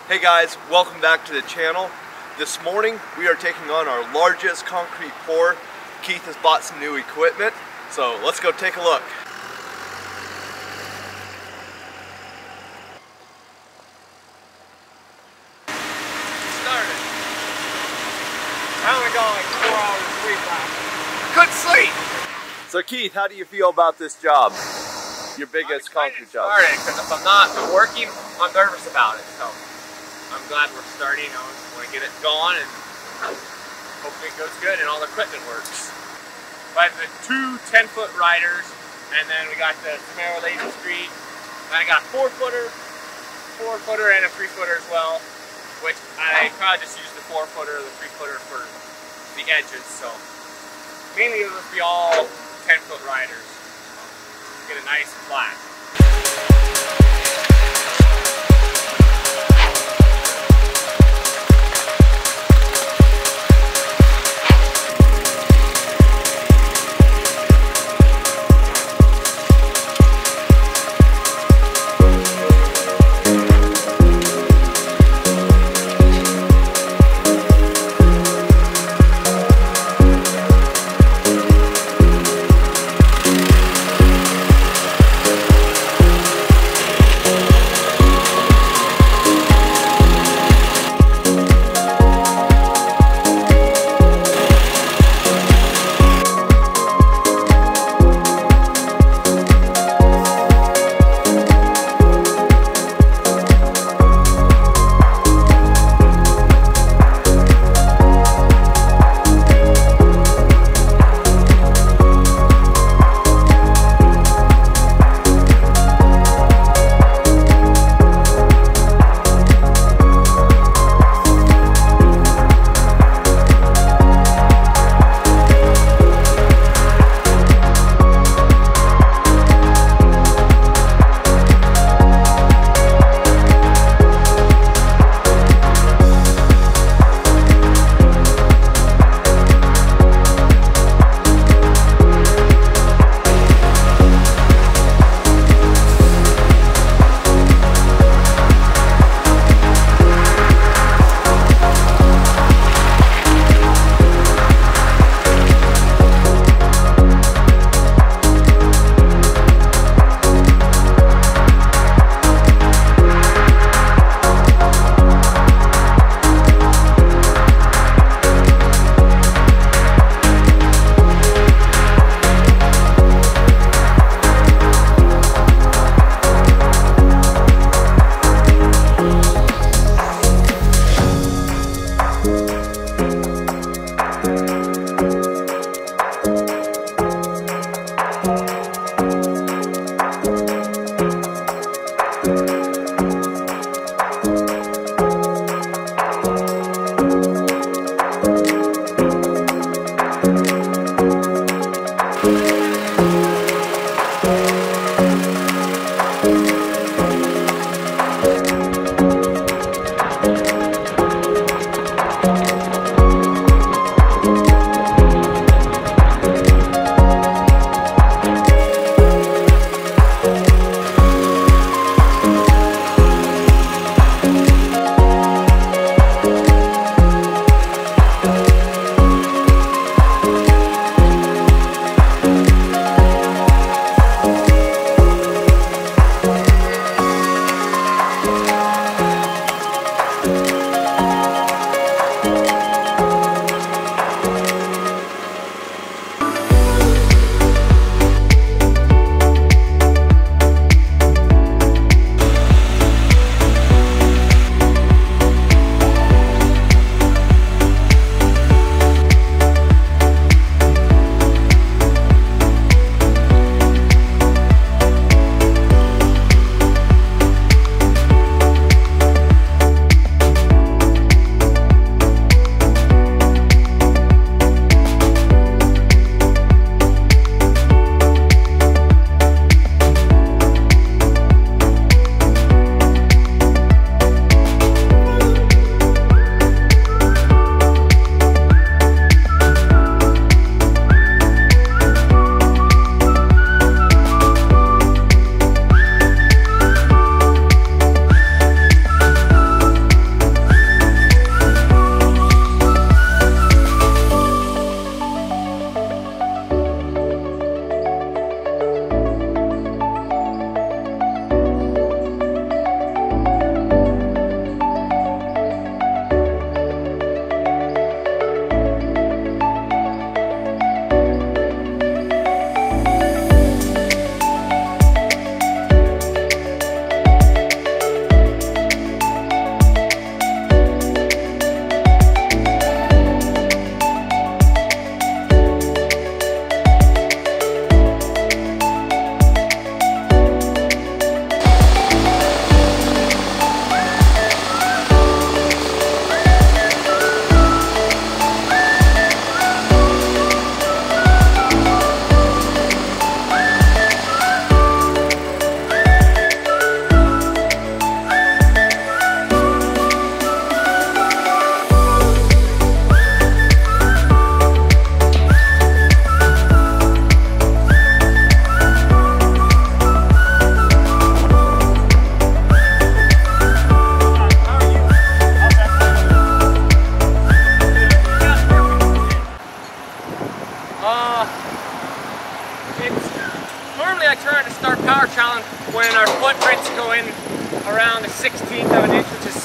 Hey guys, welcome back to the channel. This morning we are taking on our largest concrete pour. Keith has bought some new equipment, so let's go take a look. Started. I only got like 4 hours of sleep last night. Couldn't sleep! So Keith, how do you feel about this job? Your biggest concrete job? I'm excited because if I'm not working, I'm nervous about it. So I'm glad we're starting. I want to get it going and hopefully it goes good and all the equipment works. But the two 10-foot riders, and then we got the SOMERO LASER SCREED. And I got a 4-footer, 4-footer, and a 3-footer as well. Which I probably just use the 4-footer or the 3-footer for the edges. So mainly it will be all 10-foot riders. So get it nice and flat.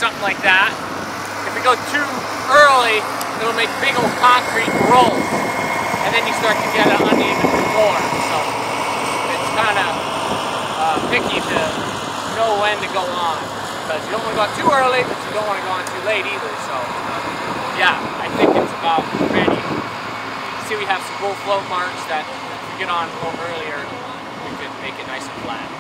something like that. If we go too early, it'll make big old concrete rolls, and then you start to get an uneven floor. So it's kind of picky to know when to go on, because you don't want to go on too early, but you don't want to go on too late either. So yeah, I think it's about ready. You can see we have some full float marks that if we get on a little earlier, we could make it nice and flat.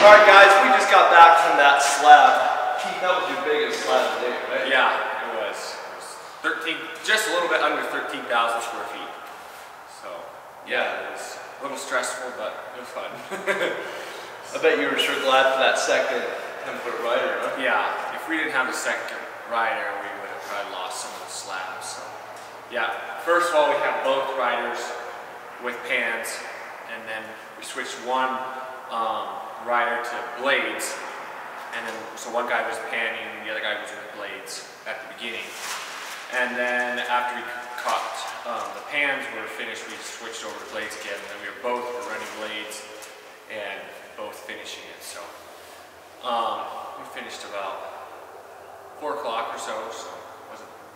Alright guys, we just got back from that slab. Keith, that was your biggest slab today, right? Yeah, it was. It was 13, just a little bit under 13,000 square feet. So, yeah, it was a little stressful, but it was fun. I bet you were sure glad for that second 10-foot rider, huh? Yeah, if we didn't have the second rider, we would have probably lost some of the slabs. So, yeah, first of all, we have both riders with pans, and then we switched one rider to blades, and then so one guy was panning, the other guy was with blades at the beginning. And then after we caught the pans were finished, we switched over to blades again, and then we were running blades and both finishing it. So we finished about 4 o'clock or so, so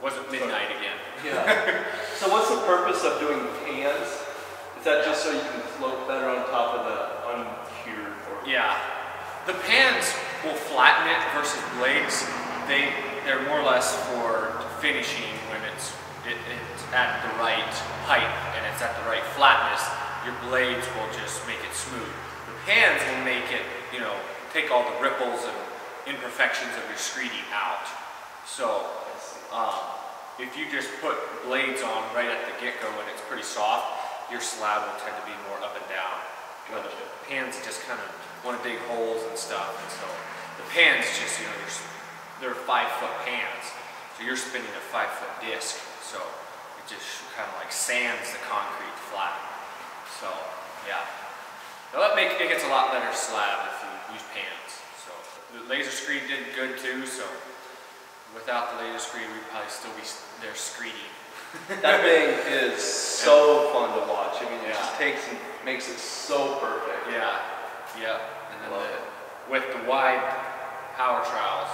wasn't midnight again. Yeah. So what's the purpose of doing pans? Is that just so you can float better on top of the uncured? Or yeah. The pans will flatten it versus blades. They're more or less for finishing when it's at the right height and it's at the right flatness. Your blades will just make it smooth. The pans will make it, you know, take all the ripples and imperfections of your screeding out. So if you just put blades on right at the get-go when it's pretty soft, your slab will tend to be more up and down. You know, the pans just kind of want to dig holes and stuff, and so The pans just, you know, they're 5-foot pans, so you're spinning a 5-foot disc, so it just kind of like sands the concrete flat. So yeah, it gets a lot better slab if you use pans. So the laser screed did good too. So without the laser screed, we'd probably still be there screeding. That thing is so fun to watch. I mean, it just takes and makes it so perfect. Yeah, yeah. And then with the wide power trowels,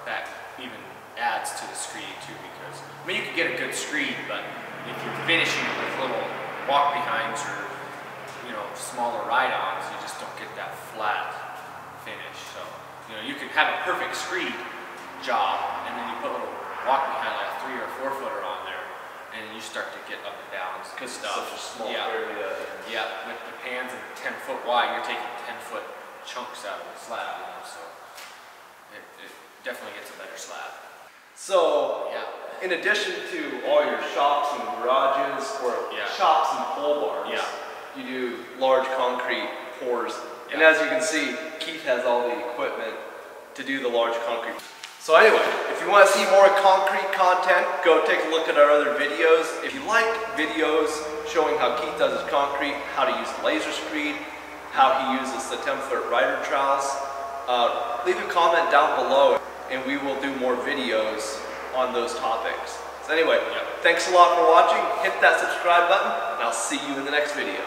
that even adds to the screed too, because I mean you could get a good screed, but if you're finishing it with little walk behinds or smaller ride-ons, you just don't get that flat finish. So you can have a perfect screed job, and then you put a little walk behind, like a 3 or 4 footer on there, and you start to get up and downs and stuff. It's such a small area. Yeah, with the pans and 10 foot wide, you're taking 10-foot chunks out of the slab, so it definitely gets a better slab. So, in addition to all your shops and garages, or shops and pole barns, you do large concrete pours. And as you can see, Keith has all the equipment to do the large concrete. So anyway, if you want to see more concrete content, go take a look at our other videos. If you like videos showing how Keith does his concrete, how to use the laser screed, how he uses the 10-foot rider trowels, leave a comment down below and we will do more videos on those topics. So anyway, thanks a lot for watching. Hit that subscribe button and I'll see you in the next video.